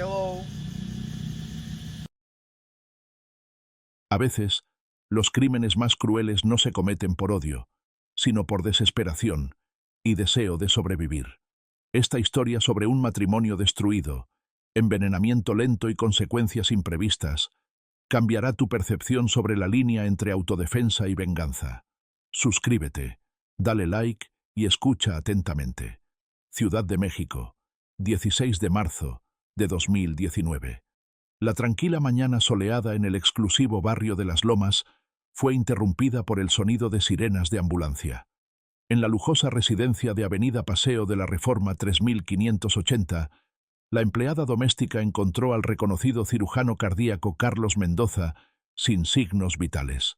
Hello. A veces, los crímenes más crueles no se cometen por odio, sino por desesperación y deseo de sobrevivir. Esta historia sobre un matrimonio destruido, envenenamiento lento y consecuencias imprevistas, cambiará tu percepción sobre la línea entre autodefensa y venganza. Suscríbete, dale like y escucha atentamente. Ciudad de México, 16 de marzo de 2019. La tranquila mañana soleada en el exclusivo barrio de Las Lomas fue interrumpida por el sonido de sirenas de ambulancia. En la lujosa residencia de Avenida Paseo de la Reforma 3580, la empleada doméstica encontró al reconocido cirujano cardíaco Carlos Mendoza sin signos vitales.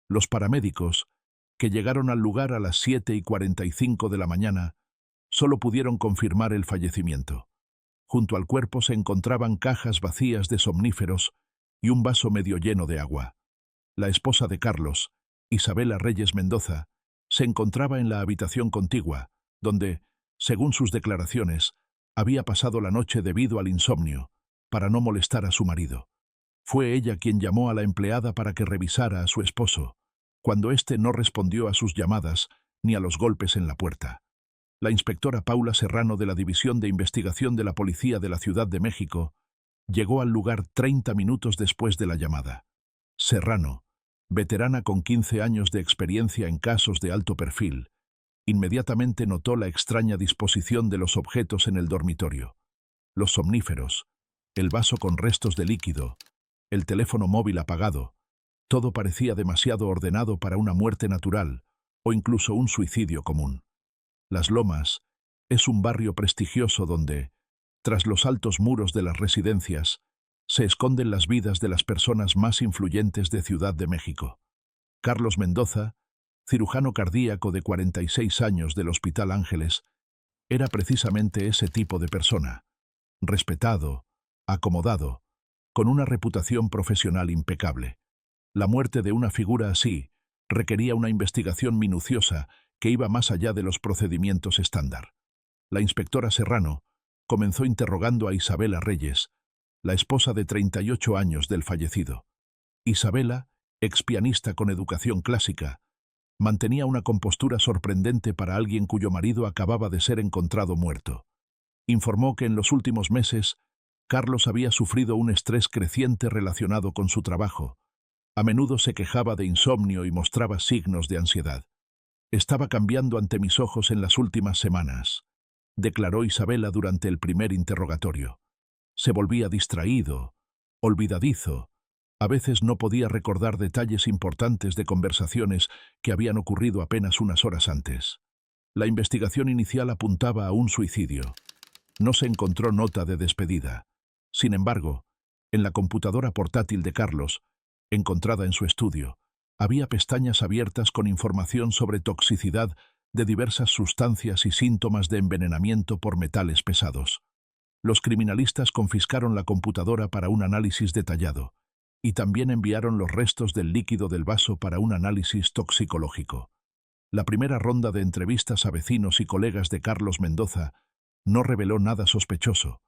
Los paramédicos, que llegaron al lugar a las 7:45 de la mañana, solo pudieron confirmar el fallecimiento. Junto al cuerpo se encontraban cajas vacías de somníferos y un vaso medio lleno de agua. La esposa de Carlos, Isabela Reyes Mendoza, se encontraba en la habitación contigua, donde, según sus declaraciones, había pasado la noche debido al insomnio, para no molestar a su marido. Fue ella quien llamó a la empleada para que revisara a su esposo, cuando éste no respondió a sus llamadas ni a los golpes en la puerta. La inspectora Paula Serrano de la División de Investigación de la Policía de la Ciudad de México llegó al lugar 30 minutos después de la llamada. Serrano, veterana con 15 años de experiencia en casos de alto perfil, inmediatamente notó la extraña disposición de los objetos en el dormitorio. Los somníferos, el vaso con restos de líquido, el teléfono móvil apagado, todo parecía demasiado ordenado para una muerte natural o incluso un suicidio común. Las Lomas es un barrio prestigioso donde, tras los altos muros de las residencias, se esconden las vidas de las personas más influyentes de Ciudad de México. Carlos Mendoza, cirujano cardíaco de 46 años del Hospital Ángeles, era precisamente ese tipo de persona, respetado, acomodado, con una reputación profesional impecable. La muerte de una figura así requería una investigación minuciosa que iba más allá de los procedimientos estándar. La inspectora Serrano comenzó interrogando a Isabela Reyes, la esposa de 38 años del fallecido. Isabela, expianista con educación clásica, mantenía una compostura sorprendente para alguien cuyo marido acababa de ser encontrado muerto. Informó que en los últimos meses, Carlos había sufrido un estrés creciente relacionado con su trabajo. A menudo se quejaba de insomnio y mostraba signos de ansiedad. «Estaba cambiando ante mis ojos en las últimas semanas», declaró Isabela durante el primer interrogatorio. Se volvía distraído, olvidadizo. A veces no podía recordar detalles importantes de conversaciones que habían ocurrido apenas unas horas antes. La investigación inicial apuntaba a un suicidio. No se encontró nota de despedida. Sin embargo, en la computadora portátil de Carlos, encontrada en su estudio, había pestañas abiertas con información sobre toxicidad de diversas sustancias y síntomas de envenenamiento por metales pesados. Los criminalistas confiscaron la computadora para un análisis detallado y también enviaron los restos del líquido del vaso para un análisis toxicológico. La primera ronda de entrevistas a vecinos y colegas de Carlos Mendoza no reveló nada sospechoso,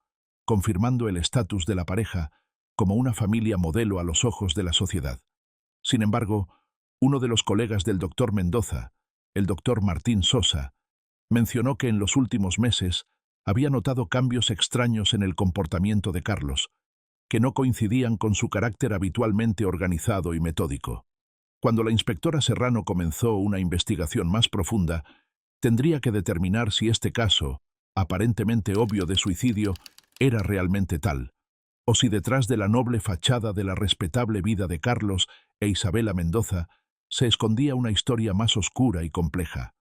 confirmando el estatus de la pareja como una familia modelo a los ojos de la sociedad. Sin embargo, uno de los colegas del doctor Mendoza, el doctor Martín Sosa, mencionó que en los últimos meses había notado cambios extraños en el comportamiento de Carlos, que no coincidían con su carácter habitualmente organizado y metódico. Cuando la inspectora Serrano comenzó una investigación más profunda, tendría que determinar si este caso, aparentemente obvio de suicidio, era realmente tal, o si detrás de la noble fachada de la respetable vida de Carlos e Isabela Mendoza se escondía una historia más oscura y compleja.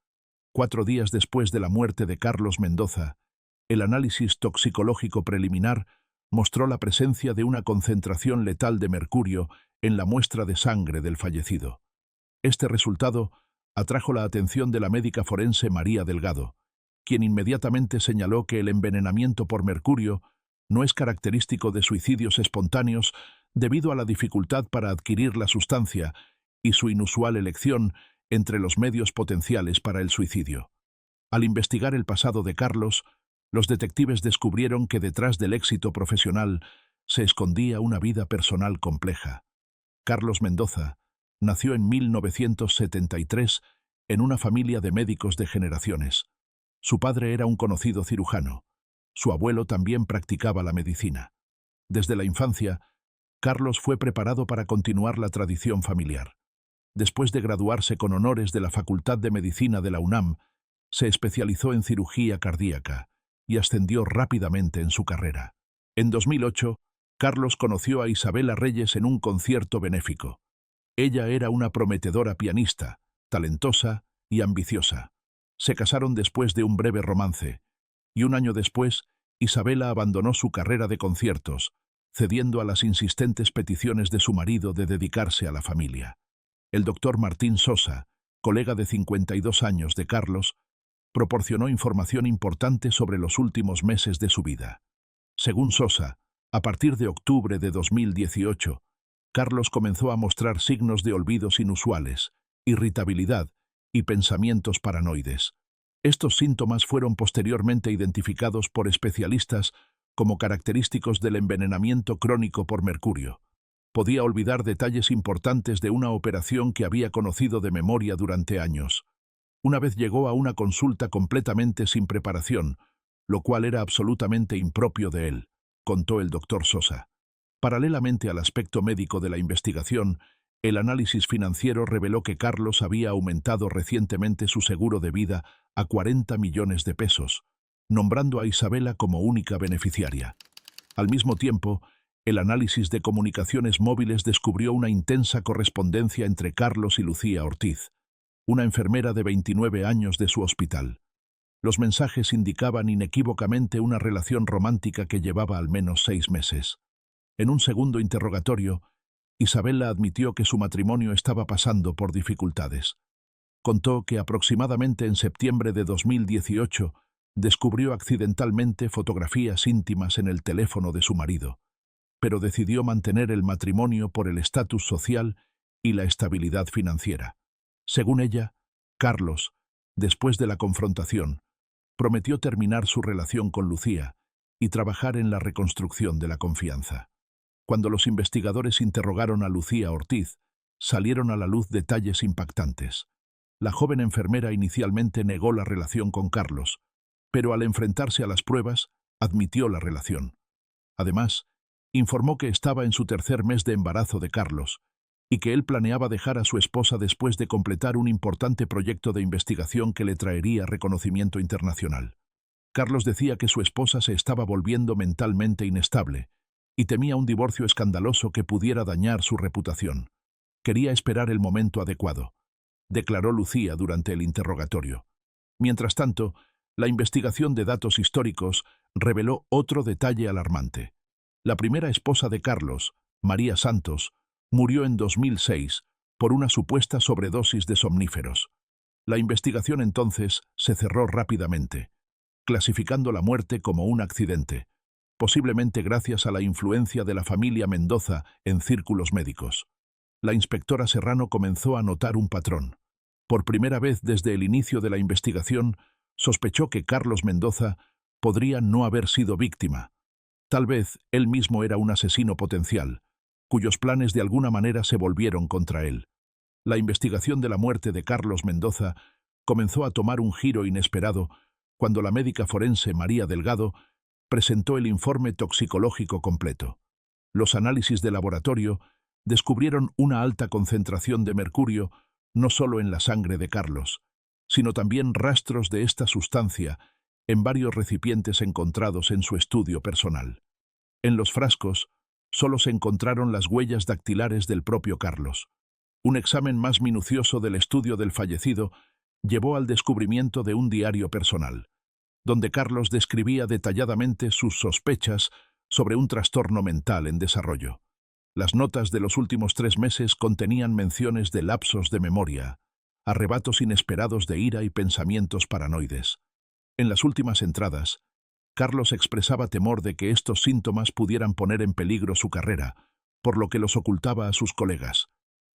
4 días después de la muerte de Carlos Mendoza, el análisis toxicológico preliminar mostró la presencia de una concentración letal de mercurio en la muestra de sangre del fallecido. Este resultado atrajo la atención de la médica forense María Delgado, quien inmediatamente señaló que el envenenamiento por mercurio no es característico de suicidios espontáneos debido a la dificultad para adquirir la sustancia y su inusual elección entre los medios potenciales para el suicidio. Al investigar el pasado de Carlos, Los detectives descubrieron que detrás del éxito profesional se escondía una vida personal compleja. Carlos Mendoza nació en 1973 en una familia de médicos de generaciones. Su padre era un conocido cirujano. Su abuelo también practicaba la medicina. Desde la infancia, Carlos fue preparado para continuar la tradición familiar. Después de graduarse con honores de la Facultad de Medicina de la UNAM, se especializó en cirugía cardíaca y ascendió rápidamente en su carrera. En 2008, Carlos conoció a Isabela Reyes en un concierto benéfico. Ella era una prometedora pianista, talentosa y ambiciosa. Se casaron después de un breve romance, y un año después, Isabela abandonó su carrera de conciertos, cediendo a las insistentes peticiones de su marido de dedicarse a la familia. El doctor Martín Sosa, colega de 52 años de Carlos, proporcionó información importante sobre los últimos meses de su vida. Según Sosa, a partir de octubre de 2018, Carlos comenzó a mostrar signos de olvidos inusuales, irritabilidad y pensamientos paranoides. Estos síntomas fueron posteriormente identificados por especialistas como característicos del envenenamiento crónico por mercurio. Podía olvidar detalles importantes de una operación que había conocido de memoria durante años. Una vez llegó a una consulta completamente sin preparación, lo cual era absolutamente impropio de él, contó el doctor Sosa. Paralelamente al aspecto médico de la investigación, el análisis financiero reveló que Carlos había aumentado recientemente su seguro de vida a 40 millones de pesos, nombrando a Isabela como única beneficiaria. Al mismo tiempo, el análisis de comunicaciones móviles descubrió una intensa correspondencia entre Carlos y Lucía Ortiz, una enfermera de 29 años de su hospital. Los mensajes indicaban inequívocamente una relación romántica que llevaba al menos 6 meses. En un segundo interrogatorio, Isabela admitió que su matrimonio estaba pasando por dificultades. Contó que aproximadamente en septiembre de 2018 descubrió accidentalmente fotografías íntimas en el teléfono de su marido, pero decidió mantener el matrimonio por el estatus social y la estabilidad financiera. Según ella, Carlos, después de la confrontación, prometió terminar su relación con Lucía y trabajar en la reconstrucción de la confianza. Cuando los investigadores interrogaron a Lucía Ortiz, salieron a la luz detalles impactantes. La joven enfermera inicialmente negó la relación con Carlos, pero al enfrentarse a las pruebas, admitió la relación. Además, informó que estaba en su tercer mes de embarazo de Carlos y que él planeaba dejar a su esposa después de completar un importante proyecto de investigación que le traería reconocimiento internacional. Carlos decía que su esposa se estaba volviendo mentalmente inestable y temía un divorcio escandaloso que pudiera dañar su reputación. Quería esperar el momento adecuado, declaró Lucía durante el interrogatorio. Mientras tanto, la investigación de datos históricos reveló otro detalle alarmante. La primera esposa de Carlos, María Santos, murió en 2006 por una supuesta sobredosis de somníferos. La investigación entonces se cerró rápidamente, clasificando la muerte como un accidente, posiblemente gracias a la influencia de la familia Mendoza en círculos médicos. La inspectora Serrano comenzó a notar un patrón. Por primera vez desde el inicio de la investigación, sospechó que Carlos Mendoza podría no haber sido víctima. Tal vez él mismo era un asesino potencial, cuyos planes de alguna manera se volvieron contra él. La investigación de la muerte de Carlos Mendoza comenzó a tomar un giro inesperado cuando la médica forense María Delgado presentó el informe toxicológico completo. Los análisis de laboratorio descubrieron una alta concentración de mercurio no solo en la sangre de Carlos, sino también rastros de esta sustancia en varios recipientes encontrados en su estudio personal. En los frascos solo se encontraron las huellas dactilares del propio Carlos. Un examen más minucioso del estudio del fallecido llevó al descubrimiento de un diario personal, donde Carlos describía detalladamente sus sospechas sobre un trastorno mental en desarrollo. Las notas de los últimos 3 meses contenían menciones de lapsos de memoria, arrebatos inesperados de ira y pensamientos paranoides. En las últimas entradas, Carlos expresaba temor de que estos síntomas pudieran poner en peligro su carrera, por lo que los ocultaba a sus colegas.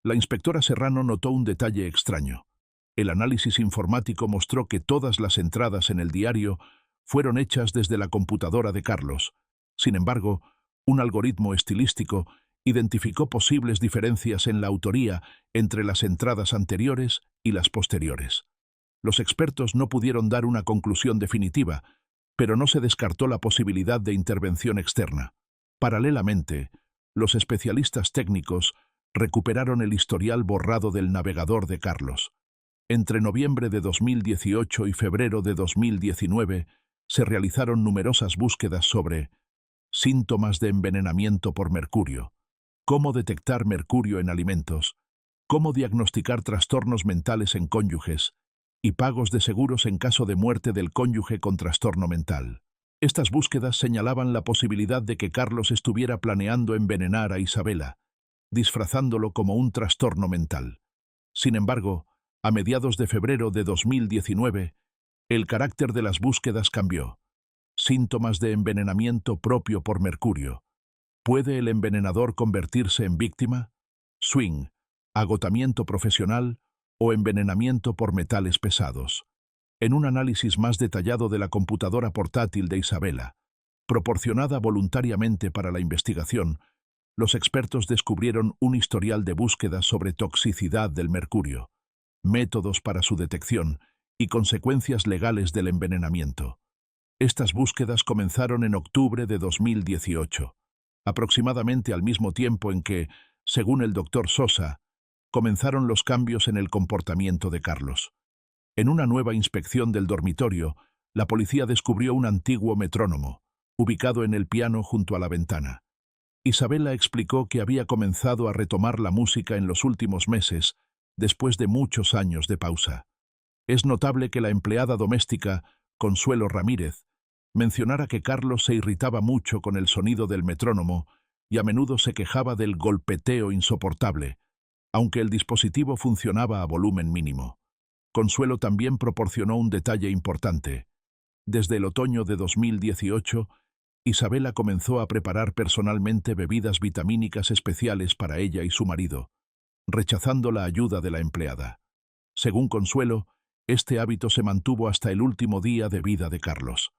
La inspectora Serrano notó un detalle extraño. El análisis informático mostró que todas las entradas en el diario fueron hechas desde la computadora de Carlos. Sin embargo, un algoritmo estilístico identificó posibles diferencias en la autoría entre las entradas anteriores y las posteriores. Los expertos no pudieron dar una conclusión definitiva, pero no se descartó la posibilidad de intervención externa. Paralelamente, los especialistas técnicos recuperaron el historial borrado del navegador de Carlos. Entre noviembre de 2018 y febrero de 2019 se realizaron numerosas búsquedas sobre síntomas de envenenamiento por mercurio, cómo detectar mercurio en alimentos, cómo diagnosticar trastornos mentales en cónyuges y pagos de seguros en caso de muerte del cónyuge con trastorno mental. Estas búsquedas señalaban la posibilidad de que Carlos estuviera planeando envenenar a Isabela, disfrazándolo como un trastorno mental. Sin embargo, a mediados de febrero de 2019, el carácter de las búsquedas cambió. Síntomas de envenenamiento propio por mercurio. ¿Puede el envenenador convertirse en víctima? Swing, agotamiento profesional o envenenamiento por metales pesados. En un análisis más detallado de la computadora portátil de Isabela, proporcionada voluntariamente para la investigación, los expertos descubrieron un historial de búsqueda sobre toxicidad del mercurio, métodos para su detección y consecuencias legales del envenenamiento. Estas búsquedas comenzaron en octubre de 2018, aproximadamente al mismo tiempo en que, según el Dr. Sosa, comenzaron los cambios en el comportamiento de Carlos. En una nueva inspección del dormitorio, la policía descubrió un antiguo metrónomo, ubicado en el piano junto a la ventana. Isabela explicó que había comenzado a retomar la música en los últimos meses, después de muchos años de pausa. Es notable que la empleada doméstica, Consuelo Ramírez, mencionara que Carlos se irritaba mucho con el sonido del metrónomo y a menudo se quejaba del golpeteo insoportable, aunque el dispositivo funcionaba a volumen mínimo. Consuelo también proporcionó un detalle importante. Desde el otoño de 2018, Isabela comenzó a preparar personalmente bebidas vitamínicas especiales para ella y su marido, rechazando la ayuda de la empleada. Según Consuelo, este hábito se mantuvo hasta el último día de vida de Carlos.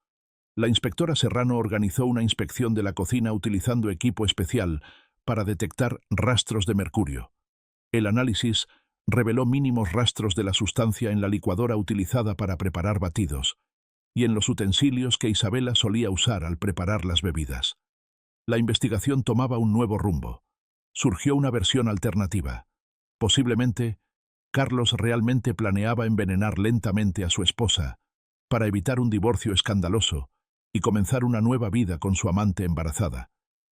La inspectora Serrano organizó una inspección de la cocina utilizando equipo especial para detectar rastros de mercurio. El análisis reveló mínimos rastros de la sustancia en la licuadora utilizada para preparar batidos y en los utensilios que Isabela solía usar al preparar las bebidas. La investigación tomaba un nuevo rumbo. Surgió una versión alternativa. Posiblemente, Carlos realmente planeaba envenenar lentamente a su esposa para evitar un divorcio escandaloso y comenzar una nueva vida con su amante embarazada.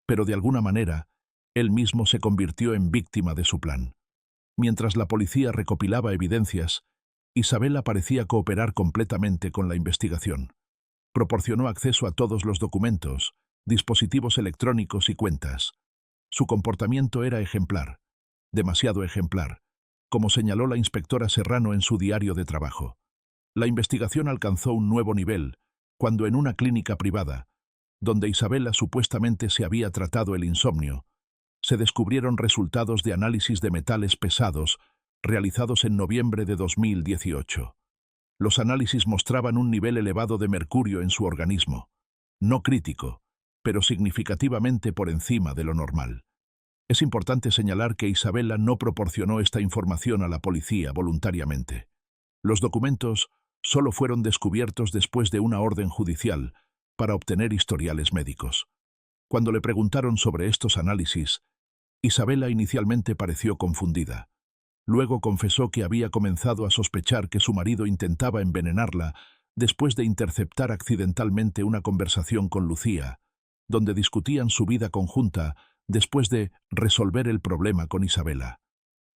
Pero de alguna manera, él mismo se convirtió en víctima de su plan. Mientras la policía recopilaba evidencias, Isabela parecía cooperar completamente con la investigación. Proporcionó acceso a todos los documentos, dispositivos electrónicos y cuentas. Su comportamiento era ejemplar, demasiado ejemplar, como señaló la inspectora Serrano en su diario de trabajo. La investigación alcanzó un nuevo nivel cuando en una clínica privada, donde Isabela supuestamente se había tratado el insomnio, se descubrieron resultados de análisis de metales pesados realizados en noviembre de 2018. Los análisis mostraban un nivel elevado de mercurio en su organismo, no crítico, pero significativamente por encima de lo normal. Es importante señalar que Isabela no proporcionó esta información a la policía voluntariamente. Los documentos solo fueron descubiertos después de una orden judicial para obtener historiales médicos. Cuando le preguntaron sobre estos análisis, Isabela inicialmente pareció confundida. Luego confesó que había comenzado a sospechar que su marido intentaba envenenarla después de interceptar accidentalmente una conversación con Lucía, donde discutían su vida conjunta después de resolver el problema con Isabela.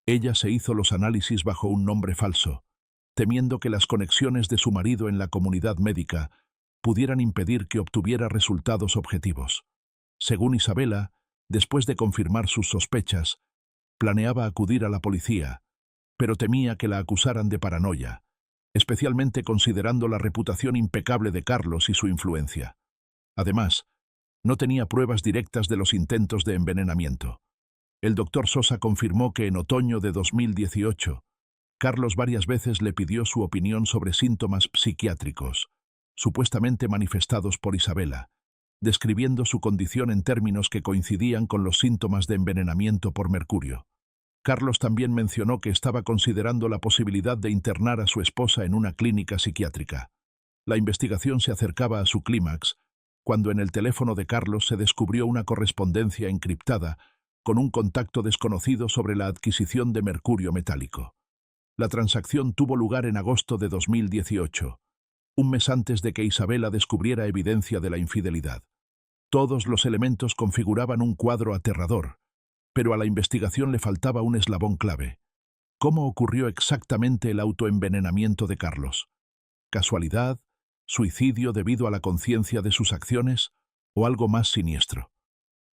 Ella se hizo los análisis bajo un nombre falso, temiendo que las conexiones de su marido en la comunidad médica pudieran impedir que obtuviera resultados objetivos. Según Isabela, después de confirmar sus sospechas, planeaba acudir a la policía, pero temía que la acusaran de paranoia, especialmente considerando la reputación impecable de Carlos y su influencia. Además, no tenía pruebas directas de los intentos de envenenamiento. El Dr. Sosa confirmó que en otoño de 2018, Carlos varias veces le pidió su opinión sobre síntomas psiquiátricos, supuestamente manifestados por Isabela, describiendo su condición en términos que coincidían con los síntomas de envenenamiento por mercurio. Carlos también mencionó que estaba considerando la posibilidad de internar a su esposa en una clínica psiquiátrica. La investigación se acercaba a su clímax, cuando en el teléfono de Carlos se descubrió una correspondencia encriptada con un contacto desconocido sobre la adquisición de mercurio metálico. La transacción tuvo lugar en agosto de 2018, un mes antes de que Isabela descubriera evidencia de la infidelidad. Todos los elementos configuraban un cuadro aterrador, pero a la investigación le faltaba un eslabón clave. ¿Cómo ocurrió exactamente el autoenvenenamiento de Carlos? ¿Casualidad? ¿Suicidio debido a la conciencia de sus acciones? ¿O algo más siniestro?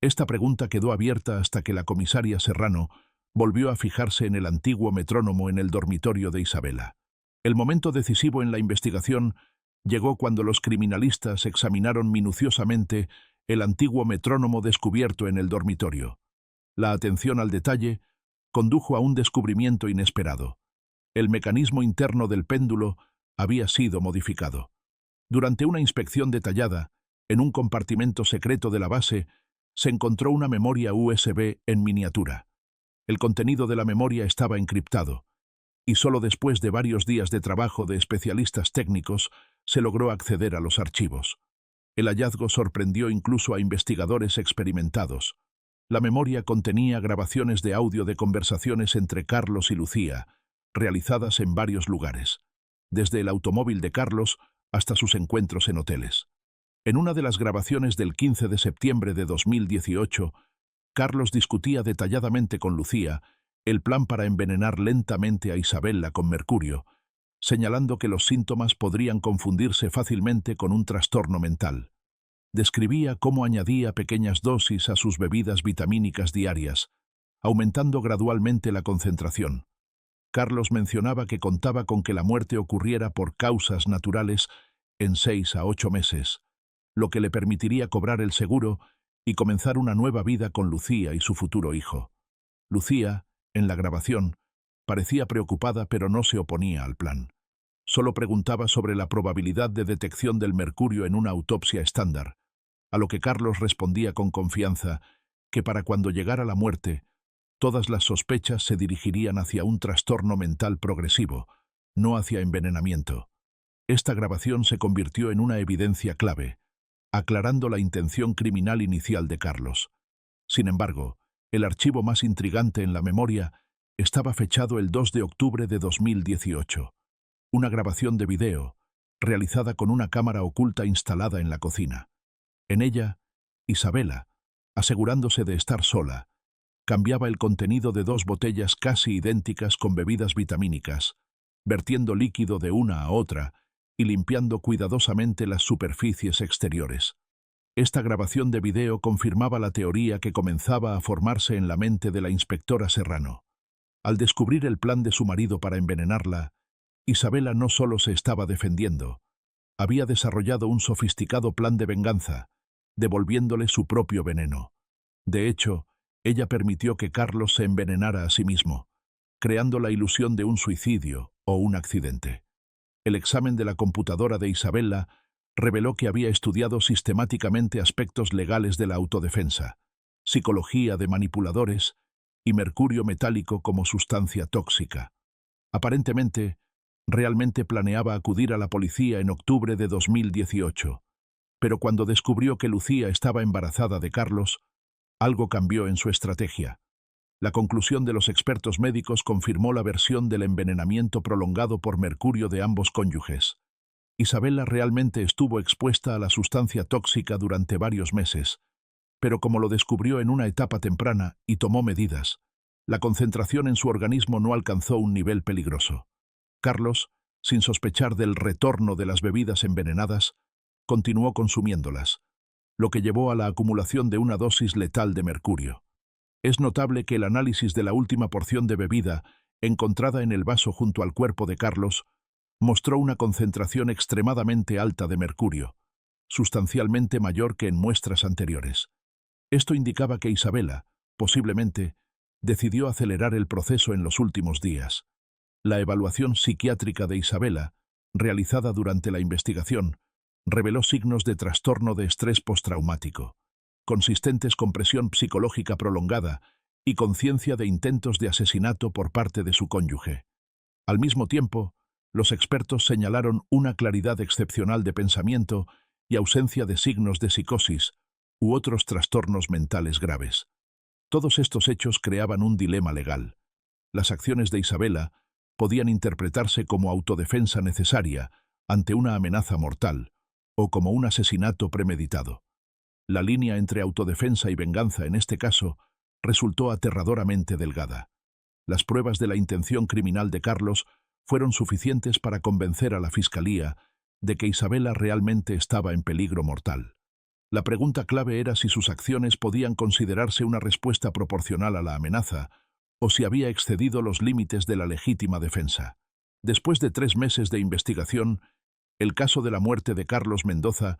Esta pregunta quedó abierta hasta que la comisaria Serrano volvió a fijarse en el antiguo metrónomo en el dormitorio de Isabela. El momento decisivo en la investigación llegó cuando los criminalistas examinaron minuciosamente el antiguo metrónomo descubierto en el dormitorio. La atención al detalle condujo a un descubrimiento inesperado. El mecanismo interno del péndulo había sido modificado. Durante una inspección detallada, en un compartimento secreto de la base, se encontró una memoria USB en miniatura. El contenido de la memoria estaba encriptado, y solo después de varios días de trabajo de especialistas técnicos se logró acceder a los archivos. El hallazgo sorprendió incluso a investigadores experimentados. La memoria contenía grabaciones de audio de conversaciones entre Carlos y Lucía, realizadas en varios lugares, desde el automóvil de Carlos hasta sus encuentros en hoteles. En una de las grabaciones del 15 de septiembre de 2018, Carlos discutía detalladamente con Lucía el plan para envenenar lentamente a Isabela con mercurio, señalando que los síntomas podrían confundirse fácilmente con un trastorno mental. Describía cómo añadía pequeñas dosis a sus bebidas vitamínicas diarias, aumentando gradualmente la concentración. Carlos mencionaba que contaba con que la muerte ocurriera por causas naturales en 6 a 8 meses, lo que le permitiría cobrar el seguro y comenzar una nueva vida con Lucía y su futuro hijo. Lucía, en la grabación, parecía preocupada pero no se oponía al plan. Solo preguntaba sobre la probabilidad de detección del mercurio en una autopsia estándar, a lo que Carlos respondía con confianza que para cuando llegara la muerte, todas las sospechas se dirigirían hacia un trastorno mental progresivo, no hacia envenenamiento. Esta grabación se convirtió en una evidencia clave, aclarando la intención criminal inicial de Carlos. Sin embargo, el archivo más intrigante en la memoria estaba fechado el 2 de octubre de 2018. Una grabación de video, realizada con una cámara oculta instalada en la cocina. En ella, Isabela, asegurándose de estar sola, cambiaba el contenido de 2 botellas casi idénticas con bebidas vitamínicas, vertiendo líquido de una a otra y limpiando cuidadosamente las superficies exteriores. Esta grabación de video confirmaba la teoría que comenzaba a formarse en la mente de la inspectora Serrano. Al descubrir el plan de su marido para envenenarla, Isabela no solo se estaba defendiendo, había desarrollado un sofisticado plan de venganza, devolviéndole su propio veneno. De hecho, ella permitió que Carlos se envenenara a sí mismo, creando la ilusión de un suicidio o un accidente. El examen de la computadora de Isabela reveló que había estudiado sistemáticamente aspectos legales de la autodefensa, psicología de manipuladores y mercurio metálico como sustancia tóxica. Aparentemente, realmente planeaba acudir a la policía en octubre de 2018, pero cuando descubrió que Lucía estaba embarazada de Carlos, algo cambió en su estrategia. La conclusión de los expertos médicos confirmó la versión del envenenamiento prolongado por mercurio de ambos cónyuges. Isabela realmente estuvo expuesta a la sustancia tóxica durante varios meses, pero como lo descubrió en una etapa temprana y tomó medidas, la concentración en su organismo no alcanzó un nivel peligroso. Carlos, sin sospechar del retorno de las bebidas envenenadas, continuó consumiéndolas, lo que llevó a la acumulación de una dosis letal de mercurio. Es notable que el análisis de la última porción de bebida, encontrada en el vaso junto al cuerpo de Carlos, mostró una concentración extremadamente alta de mercurio, sustancialmente mayor que en muestras anteriores. Esto indicaba que Isabela, posiblemente, decidió acelerar el proceso en los últimos días. La evaluación psiquiátrica de Isabela, realizada durante la investigación, reveló signos de trastorno de estrés postraumático, consistentes con presión psicológica prolongada y conciencia de intentos de asesinato por parte de su cónyuge. Al mismo tiempo, los expertos señalaron una claridad excepcional de pensamiento y ausencia de signos de psicosis u otros trastornos mentales graves. Todos estos hechos creaban un dilema legal. Las acciones de Isabela podían interpretarse como autodefensa necesaria ante una amenaza mortal o como un asesinato premeditado. La línea entre autodefensa y venganza en este caso resultó aterradoramente delgada. Las pruebas de la intención criminal de Carlos fueron suficientes para convencer a la Fiscalía de que Isabela realmente estaba en peligro mortal. La pregunta clave era si sus acciones podían considerarse una respuesta proporcional a la amenaza o si había excedido los límites de la legítima defensa. Después de 3 meses de investigación, el caso de la muerte de Carlos Mendoza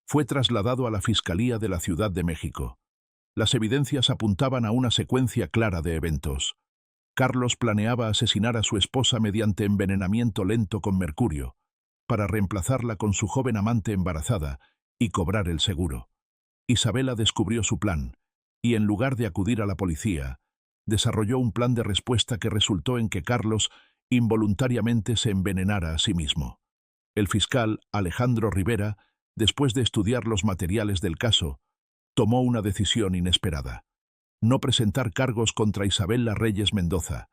fue trasladado a la Fiscalía de la Ciudad de México. Las evidencias apuntaban a una secuencia clara de eventos. Carlos planeaba asesinar a su esposa mediante envenenamiento lento con mercurio, para reemplazarla con su joven amante embarazada y cobrar el seguro. Isabela descubrió su plan, y en lugar de acudir a la policía, desarrolló un plan de respuesta que resultó en que Carlos involuntariamente se envenenara a sí mismo. El fiscal Alejandro Rivera, después de estudiar los materiales del caso, tomó una decisión inesperada: no presentar cargos contra Isabela Reyes Mendoza,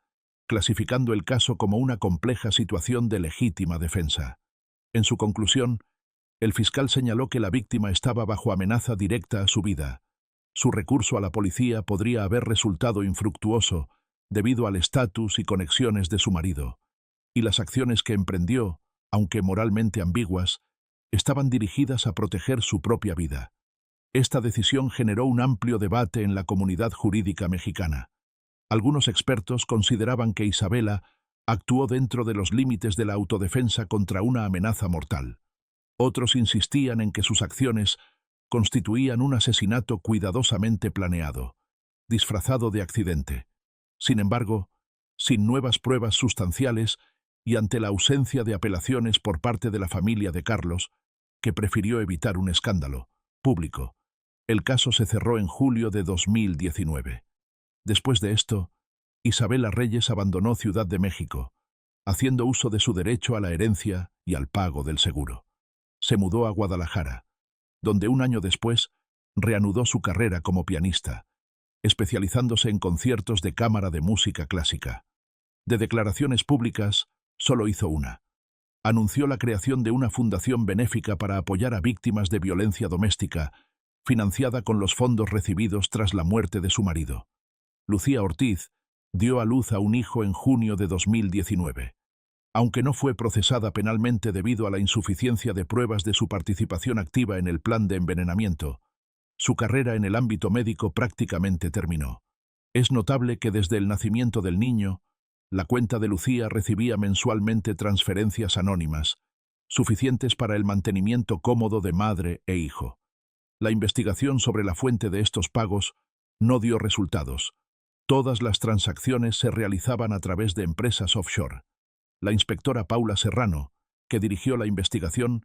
clasificando el caso como una compleja situación de legítima defensa. En su conclusión, el fiscal señaló que la víctima estaba bajo amenaza directa a su vida. Su recurso a la policía podría haber resultado infructuoso debido al estatus y conexiones de su marido, y las acciones que emprendió, aunque moralmente ambiguas, estaban dirigidas a proteger su propia vida. Esta decisión generó un amplio debate en la comunidad jurídica mexicana. Algunos expertos consideraban que Isabela actuó dentro de los límites de la autodefensa contra una amenaza mortal. Otros insistían en que sus acciones constituían un asesinato cuidadosamente planeado, disfrazado de accidente. Sin embargo, sin nuevas pruebas sustanciales y ante la ausencia de apelaciones por parte de la familia de Carlos, que prefirió evitar un escándalo público, el caso se cerró en julio de 2019. Después de esto, Isabela Reyes abandonó Ciudad de México, haciendo uso de su derecho a la herencia y al pago del seguro. Se mudó a Guadalajara, donde un año después reanudó su carrera como pianista, especializándose en conciertos de cámara de música clásica. De declaraciones públicas, solo hizo una. Anunció la creación de una fundación benéfica para apoyar a víctimas de violencia doméstica, financiada con los fondos recibidos tras la muerte de su marido. Lucía Ortiz dio a luz a un hijo en junio de 2019. Aunque no fue procesada penalmente debido a la insuficiencia de pruebas de su participación activa en el plan de envenenamiento, su carrera en el ámbito médico prácticamente terminó. Es notable que desde el nacimiento del niño, la cuenta de Lucía recibía mensualmente transferencias anónimas, suficientes para el mantenimiento cómodo de madre e hijo. La investigación sobre la fuente de estos pagos no dio resultados. Todas las transacciones se realizaban a través de empresas offshore. La inspectora Paula Serrano, que dirigió la investigación,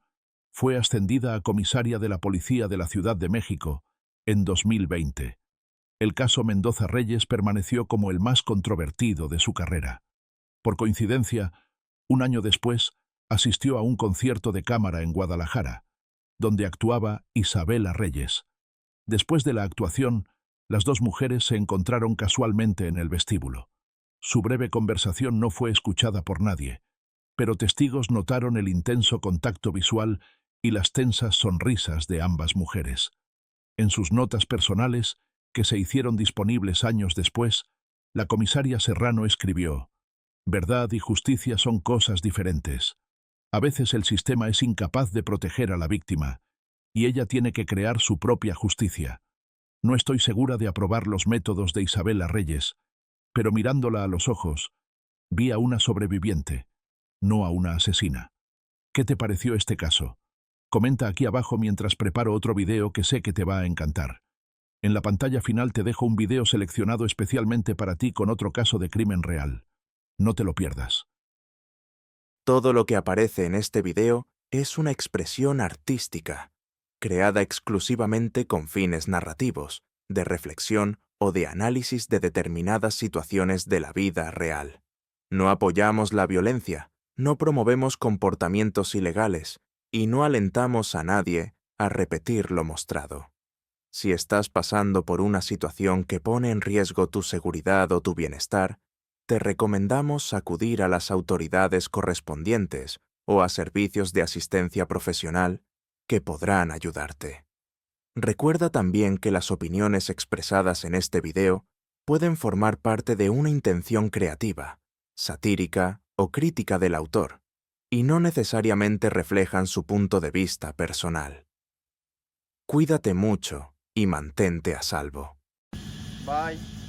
fue ascendida a comisaria de la Policía de la Ciudad de México en 2020. El caso Mendoza Reyes permaneció como el más controvertido de su carrera. Por coincidencia, un año después, asistió a un concierto de cámara en Guadalajara, donde actuaba Isabela Reyes. Después de la actuación, las dos mujeres se encontraron casualmente en el vestíbulo. Su breve conversación no fue escuchada por nadie, pero testigos notaron el intenso contacto visual y las tensas sonrisas de ambas mujeres. En sus notas personales, que se hicieron disponibles años después, la comisaria Serrano escribió: «Verdad y justicia son cosas diferentes. A veces el sistema es incapaz de proteger a la víctima, y ella tiene que crear su propia justicia. No estoy segura de aprobar los métodos de Isabela Reyes, pero mirándola a los ojos, vi a una sobreviviente, no a una asesina». ¿Qué te pareció este caso? Comenta aquí abajo mientras preparo otro video que sé que te va a encantar. En la pantalla final te dejo un video seleccionado especialmente para ti con otro caso de crimen real. No te lo pierdas. Todo lo que aparece en este video es una expresión artística, creada exclusivamente con fines narrativos, de reflexión o de análisis de determinadas situaciones de la vida real. No apoyamos la violencia, no promovemos comportamientos ilegales y no alentamos a nadie a repetir lo mostrado. Si estás pasando por una situación que pone en riesgo tu seguridad o tu bienestar, te recomendamos acudir a las autoridades correspondientes o a servicios de asistencia profesional que podrán ayudarte. Recuerda también que las opiniones expresadas en este video pueden formar parte de una intención creativa, satírica o crítica del autor, y no necesariamente reflejan su punto de vista personal. Cuídate mucho y mantente a salvo. Bye.